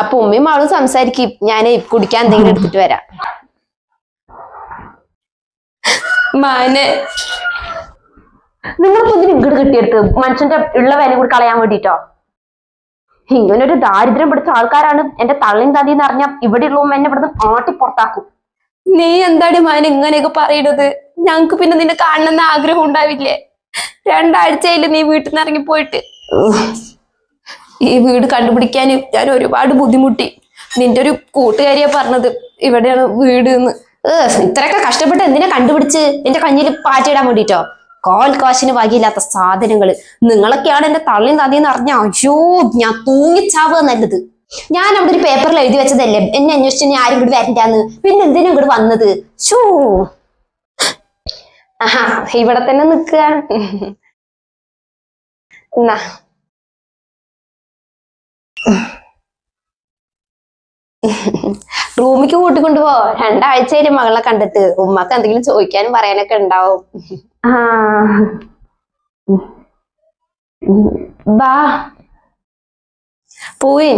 അപ്പൊ ഉമ്മയും ആളും സംസാരിക്കും. ഞാൻ കുടിക്കാൻ എന്തെങ്കിലും എടുത്തിട്ട് വരാം. മാനെ നിങ്ങളിപ്പോ ഇതിന് ഇങ്ങോട്ട് കിട്ടിയെടുത്ത് മനുഷ്യന്റെ ഉള്ള വില കൂടി കളയാൻ വേണ്ടിട്ടോ? ഇങ്ങനൊരു ദാരിദ്ര്യം പിടിച്ച ആൾക്കാരാണ് എന്റെ തള്ളിയും തതിന്ന് അറിഞ്ഞ ഇവിടെയുള്ള ഉമ്മ എന്നെ ഇവിടുന്ന് ആട്ടി പുറത്താക്കും. നീ എന്താടി മാന ഇങ്ങനെയൊക്കെ പറയണത്? ഞങ്ങക്ക് പിന്നെ നിന്നെ കാണണമെന്ന് ആഗ്രഹം ഉണ്ടാവില്ലേ? 2 ആഴ്ചയില് നീ വീട്ടിൽ നിന്ന് ഇറങ്ങി പോയിട്ട്. ഈ വീട് കണ്ടുപിടിക്കാൻ ഞാൻ ഒരുപാട് ബുദ്ധിമുട്ടി. നിന്റെ ഒരു കൂട്ടുകാരിയാ പറഞ്ഞത് ഇവിടെയാണ് വീട് എന്ന്. ഇത്രയൊക്കെ കഷ്ടപ്പെട്ട് എന്തിനാ കണ്ടുപിടിച്ച് എന്റെ കഞ്ഞിൽ പാറ്റിയിടാൻ വേണ്ടിട്ടോ? കാൽ കാശിന് വകയില്ലാത്ത സാധനങ്ങള്. നിങ്ങളൊക്കെയാണ് എന്റെ തള്ളിയും തതിന്ന് അറിഞ്ഞ അയ്യോ ഞാൻ തൂങ്ങിച്ചാവുക നല്ലത്. ഞാൻ അവിടെ ഒരു പേപ്പറിൽ എഴുതി വെച്ചതല്ലേ എന്നെ അന്വേഷിച്ച് ഞാൻ ആരും ഇങ്ങോട്ട് വരണ്ടാന്ന്. പിന്നെ എന്തിനാ ഇങ്ങോട്ട് വന്നത്? ഷൂ ആഹാ ഇവിടെ തന്നെ നിക്കുക. എന്നാ റൂമിക്ക് കൂട്ടിക്കൊണ്ടുപോ. 2 ആഴ്ചയില് മകളെ കണ്ടിട്ട്. ഉമ്മക്ക് എന്തെങ്കിലും ചോദിക്കാനും പറയാനൊക്കെ ഉണ്ടാവും. ബാ പോയി.